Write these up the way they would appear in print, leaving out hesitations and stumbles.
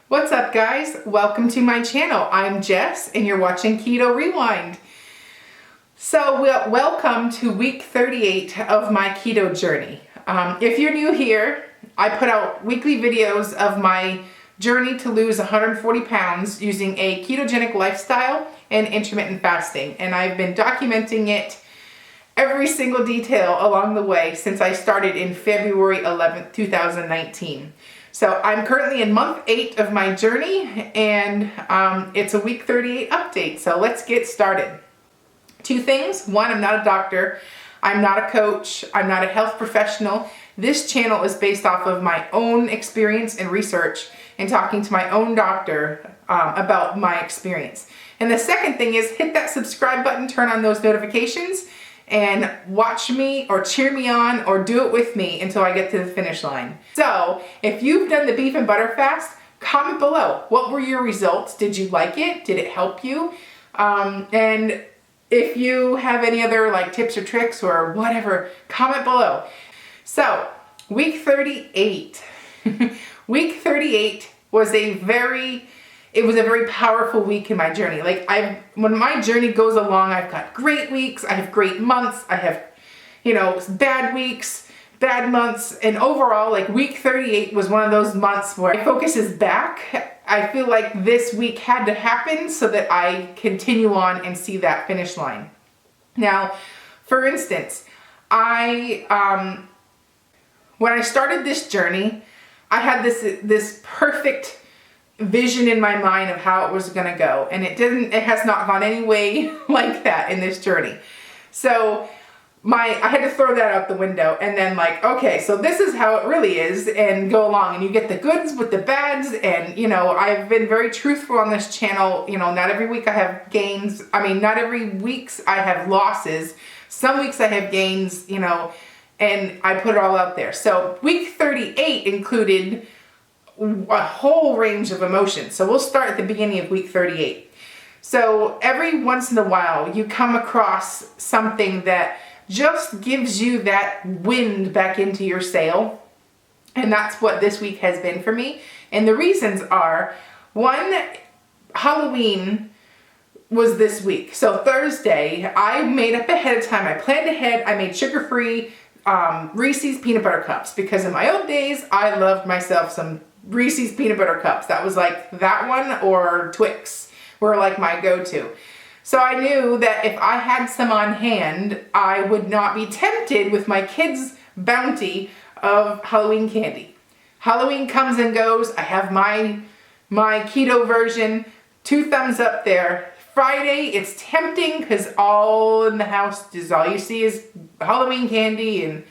What's up, guys? Welcome to my channel. I'm Jess and you're watching Keto Rewind. So welcome to week 38 of my keto journey. If you're new here, I put out weekly videos of my journey to lose 140 pounds using a ketogenic lifestyle and intermittent fasting. And I've been documenting it every single detail along the way since I started in February 11th, 2019. So I'm currently in month 8 of my journey, and it's a week 38 update. So let's get started. 2 things. 1, I'm not a doctor. I'm not a coach. I'm not a health professional. This channel is based off of my own experience and research and talking to my own doctor about my experience. And the second thing is hit that subscribe button, turn on those notifications, and watch me or cheer me on or do it with me until I get to the finish line. So if you've done the beef and butter fast, comment below. What were your results? Did you like it? Did it help you? And if you have any other tips or tricks or whatever, comment below. So week 38. Week 38 was a very powerful week in my journey. When my journey goes along, I've got great weeks, I have great months, I have, bad weeks, bad months, and overall, week 38 was one of those months where my focus is back. I feel like this week had to happen so that I continue on and see that finish line. Now, for instance, when I started this journey, I had this perfect vision in my mind of how it was going to go, and it has not gone any way like that in this journey. So I had to throw that out the window and then okay, so this is how it really is, and go along, and you get the goods with the bads. And I've been very truthful on this channel. Not every week I have gains. Not every weeks I have losses. Some weeks I have gains, and I put it all out there. So week 38 included a whole range of emotions. So we'll start at the beginning of week 38. So every once in a while you come across something that just gives you that wind back into your sail. And that's what this week has been for me. And the reasons are, 1, Halloween was this week. So Thursday, I made up ahead of time. I planned ahead. I made sugar-free Reese's peanut butter cups, because in my old days, I loved myself some Reese's peanut butter cups. That was that one or Twix were my go-to. So I knew that if I had some on hand, I would not be tempted with my kids' bounty of Halloween candy. Halloween comes and goes. I have my keto version. 2 thumbs up there. Friday, it's tempting because all in the house is all you see is Halloween candy, and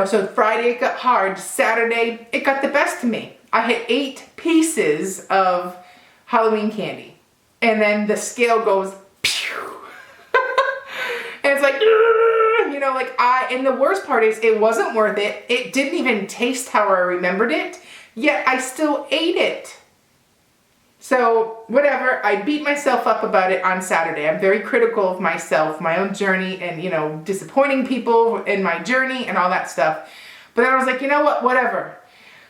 so Friday it got hard. Saturday, it got the best of me. I had 8 pieces of Halloween candy, and then the scale goes pew. And it's and the worst part is it wasn't worth it. It didn't even taste how I remembered it, yet I still ate it. So whatever, I beat myself up about it on Saturday. I'm very critical of myself, my own journey, and disappointing people in my journey and all that stuff. But then I was like, you know what, whatever.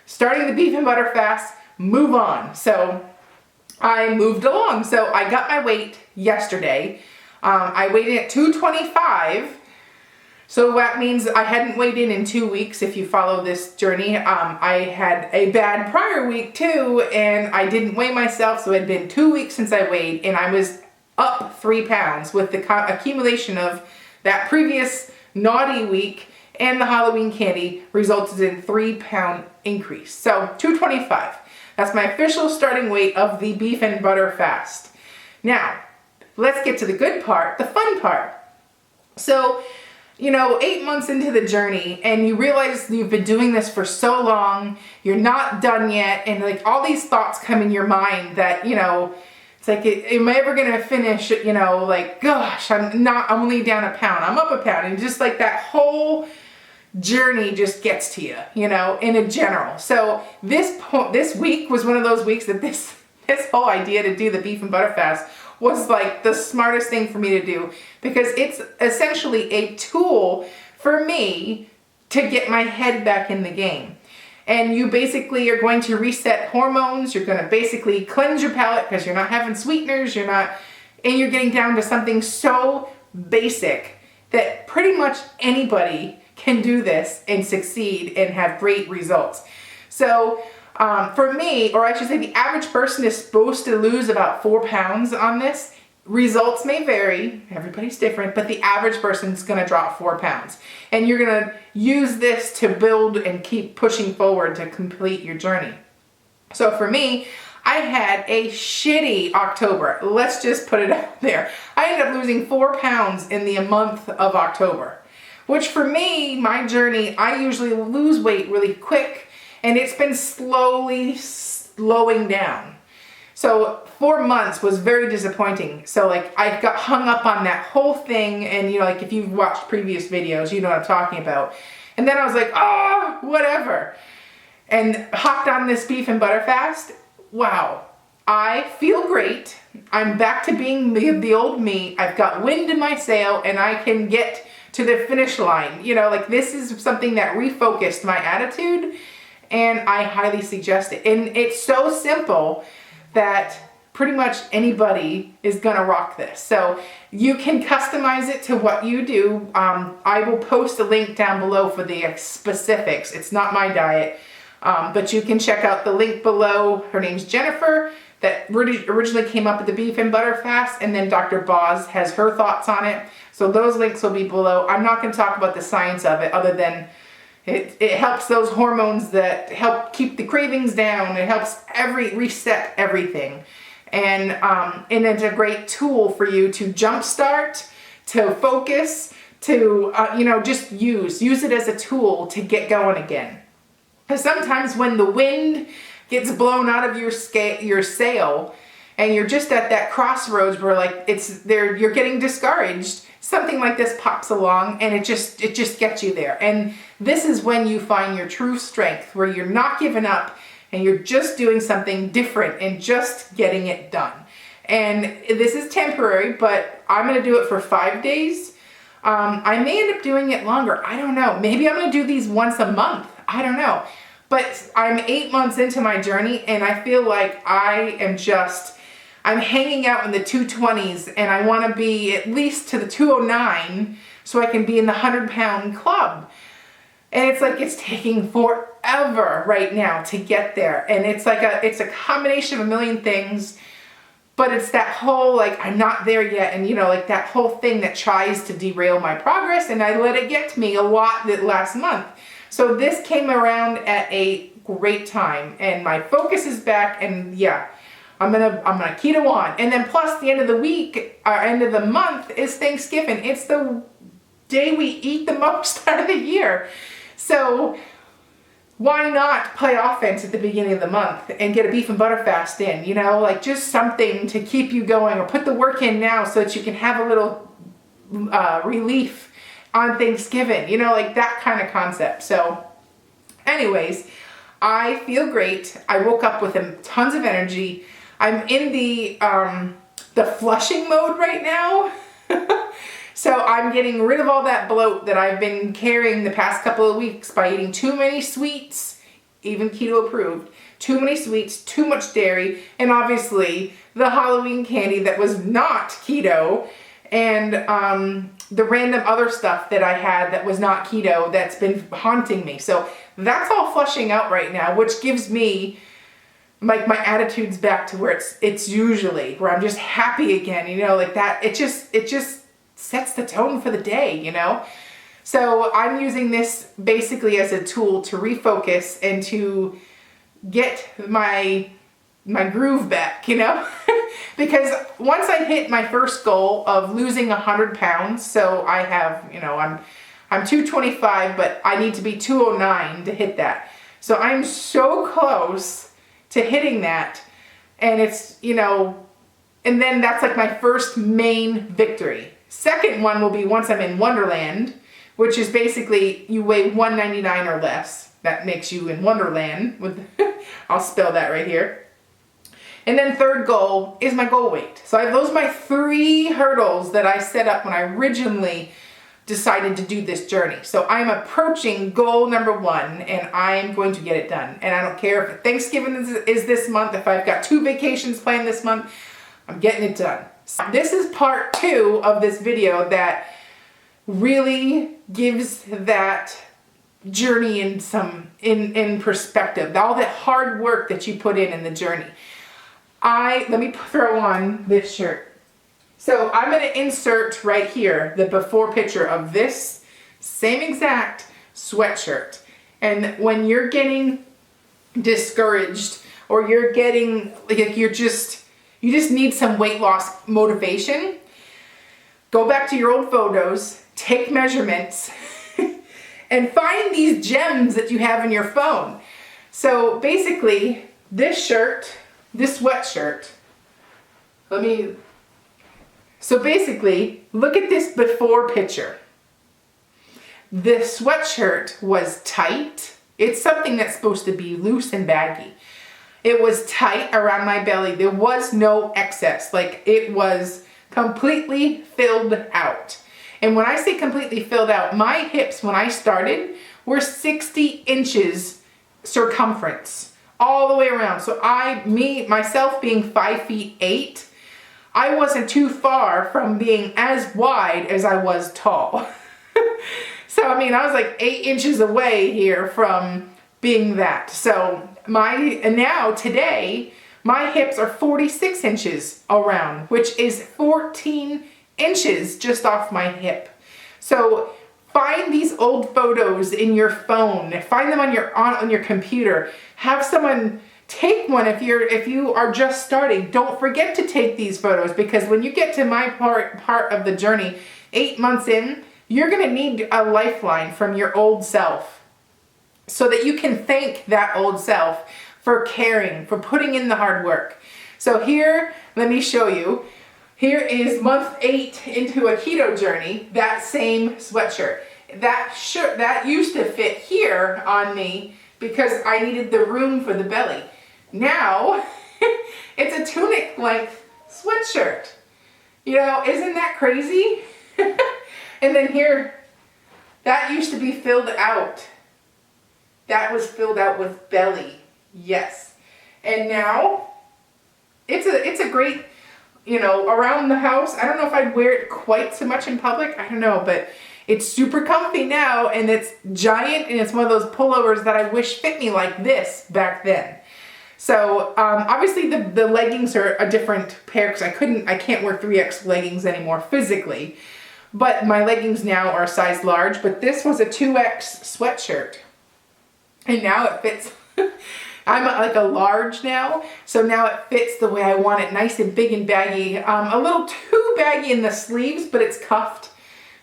Starting the beef and butter fast, move on. So I moved along. So I got my weight yesterday. I weighed in at 225. So that means I hadn't weighed in 2 weeks. If you follow this journey, I had a bad prior week too, and I didn't weigh myself. So it had been 2 weeks since I weighed, and I was up 3 pounds with the accumulation of that previous naughty week, and the Halloween candy resulted in 3-pound increase. So 225. That's my official starting weight of the beef and butter fast. Now, let's get to the good part, the fun part. So 8 months into the journey, and you realize you've been doing this for so long, you're not done yet, and all these thoughts come in your mind that, it's am I ever gonna finish, gosh, I'm only down a pound, I'm up a pound, and just that whole journey just gets to you, in a general. So this week was one of those weeks that this whole idea to do the beef and butter fast was the smartest thing for me to do, because it's essentially a tool for me to get my head back in the game. And you basically are going to reset hormones. You're going to basically cleanse your palate because you're not having sweeteners. And you're getting down to something so basic that pretty much anybody can do this and succeed and have great results. So for me, or I should say the average person is supposed to lose about 4 pounds on this. Results may vary, everybody's different, but the average person's gonna drop 4 pounds. And you're gonna use this to build and keep pushing forward to complete your journey. So for me, I had a shitty October. Let's just put it out there. I ended up losing 4 pounds in the month of October, which for me, my journey, I usually lose weight really quick, and it's been slowly slowing down. So 4 months was very disappointing. So like I got hung up on that whole thing, and you know, like if you've watched previous videos, you know what I'm talking about. And then I was like, oh, whatever. And hopped on this beef and butter fast. Wow, I feel great. I'm back to being the old me. I've got wind in my sail and I can get to the finish line. You know, like this is something that refocused my attitude, and I highly suggest it. And it's so simple that pretty much anybody is gonna rock this. So you can customize it to what you do. I will post a link down below for the specifics. It's not my diet, but you can check out the link below. Her name's Jennifer, that originally came up with the beef and butter fast, and then Dr. Boz has her thoughts on it. So those links will be below. I'm not gonna talk about the science of it other than it helps those hormones that help keep the cravings down. It helps reset everything. And it's a great tool for you to jumpstart, to focus, to, just use it as a tool to get going again. Because sometimes when the wind gets blown out of your sail and you're just at that crossroads where like you're getting discouraged, something like this pops along and it just gets you there. And this is when you find your true strength, where you're not giving up and you're just doing something different and just getting it done. And this is temporary, but I'm gonna do it for 5 days. I may end up doing it longer. I don't know. Maybe I'm gonna do these once a month. I don't know. But I'm 8 months into my journey and I feel like I'm hanging out in the 220s and I want to be at least to the 209 so I can be in the 100-pound club. And it's like it's taking forever right now to get there. And it's like it's a combination of a million things, but it's that whole like I'm not there yet, and like that whole thing that tries to derail my progress, and I let it get to me a lot that last month. So this came around at a great time and my focus is back, and yeah, I'm gonna keto on. And then plus the end of the week, or end of the month is Thanksgiving. It's the day we eat the most out of the year. So why not play offense at the beginning of the month and get a beef and butter fast in, like just something to keep you going, or put the work in now so that you can have a little relief on Thanksgiving, like that kind of concept. So anyways, I feel great. I woke up with tons of energy. I'm in the flushing mode right now. So I'm getting rid of all that bloat that I've been carrying the past couple of weeks by eating too many sweets, even keto approved, too many sweets, too much dairy, and obviously the Halloween candy that was not keto, and the random other stuff that I had that was not keto that's been haunting me. So that's all flushing out right now, which gives me like my attitude's back to where it's usually, where I'm just happy again, like that. It just sets the tone for the day, So I'm using this basically as a tool to refocus and to get my groove back, because once I hit my first goal of losing 100 pounds, so I have, I'm 225, but I need to be 209 to hit that. So I'm so close to hitting that, and it's, and then that's like my first main victory. Second one will be once I'm in Wonderland, which is basically you weigh 199 or less. That makes you in Wonderland. I'll spell that right here. And then third goal is my goal weight. So those are my 3 hurdles that I set up when I originally decided to do this journey. So I'm approaching goal number 1 and I'm going to get it done. And I don't care if Thanksgiving is this month, if I've got 2 vacations planned this month, I'm getting it done. So this is part 2 of this video that really gives that journey in perspective, all the hard work that you put in the journey. Let me throw on this shirt. So I'm going to insert right here the before picture of this same exact sweatshirt. And when you're getting discouraged or you're getting like you just need some weight loss motivation, go back to your old photos, take measurements, and find these gems that you have in your phone. So basically, this sweatshirt, so basically, look at this before picture. The sweatshirt was tight. It's something that's supposed to be loose and baggy. It was tight around my belly. There was no excess. Like, it was completely filled out. And when I say completely filled out, my hips when I started were 60 inches circumference all the way around. So myself being 5'8", I wasn't too far from being as wide as I was tall. So I mean, I was like 8 inches away here from being that. So now today, my hips are 46 inches around, which is 14 inches just off my hip. So find these old photos in your phone, find them on your computer, have someone take one if you are just starting. Don't forget to take these photos, because when you get to my part of the journey, 8 months in, you're gonna need a lifeline from your old self so that you can thank that old self for caring, for putting in the hard work. So here, let me show you. Here is month 8 into a keto journey, that same sweatshirt. That used to fit here on me because I needed the room for the belly. Now, it's a tunic length sweatshirt. You know, isn't that crazy? And then here, that used to be filled out. That was filled out with belly, yes. And now, it's a great, you know, around the house. I don't know if I'd wear it quite so much in public. I don't know, but it's super comfy now, and it's giant, and it's one of those pullovers that I wish fit me like this back then. So obviously the leggings are a different pair because I can't wear 3X leggings anymore physically, but my leggings now are a size large. But this was a 2X sweatshirt, and now it fits. I'm like a large now, so now it fits the way I want it, nice and big and baggy. A little too baggy in the sleeves, but it's cuffed,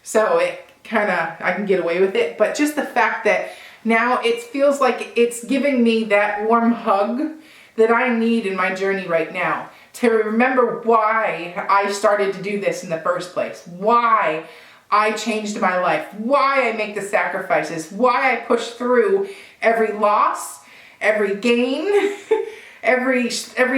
so it I can get away with it. But just the fact that now it feels like it's giving me that warm hug that I need in my journey right now, to remember why I started to do this in the first place, why I changed my life, why I make the sacrifices, why I push through every loss, every gain, every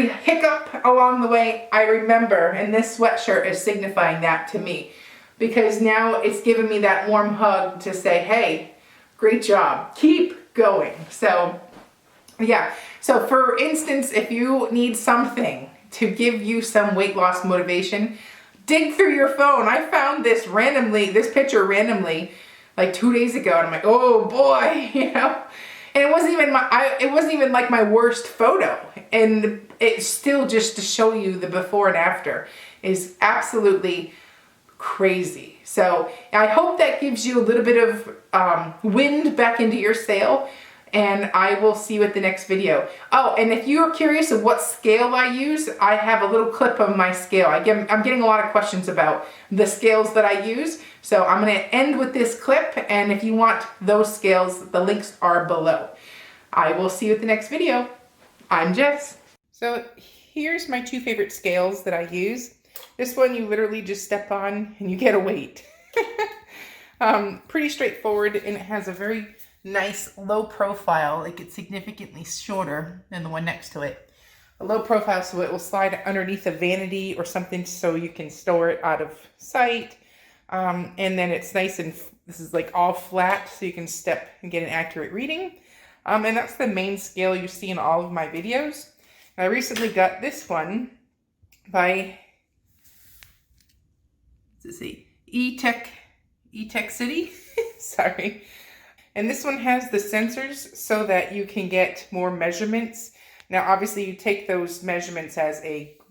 hiccup along the way. I remember, and this sweatshirt is signifying that to me, because now it's given me that warm hug to say, hey, great job, keep going. So yeah, so for instance, if you need something to give you some weight loss motivation, dig through your phone. I found this picture randomly like 2 days ago, and I'm like, oh boy, you know. And it wasn't even like my worst photo, and it's still just to show you the before and after is absolutely crazy. So I hope that gives you a little bit of wind back into your sail, and I will see you at the next video. Oh, and if you're curious of what scale I use, I have a little clip of my scale. I'm getting a lot of questions about the scales that I use, so I'm going to end with this clip, and if you want those scales, the links are below. I will see you at the next video. I'm Jess. So here's my 2 favorite scales that I use. This one you literally just step on and you get a weight. Pretty straightforward, and it has a very nice low profile. Like, it's significantly shorter than the one next to it. A low profile, so it will slide underneath a vanity or something so you can store it out of sight. And then it's nice and this is like all flat so you can step and get an accurate reading. And that's the main scale you see in all of my videos. I recently got this one by, let's see, E-Tech City. Sorry. And this one has the sensors so that you can get more measurements. Now, obviously, you take those measurements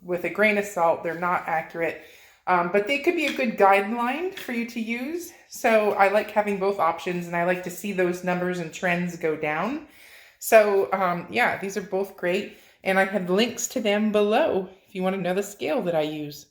with a grain of salt. They're not accurate, but they could be a good guideline for you to use. So I like having both options, and I like to see those numbers and trends go down. So yeah, these are both great, and I have links to them below if you want to know the scale that I use.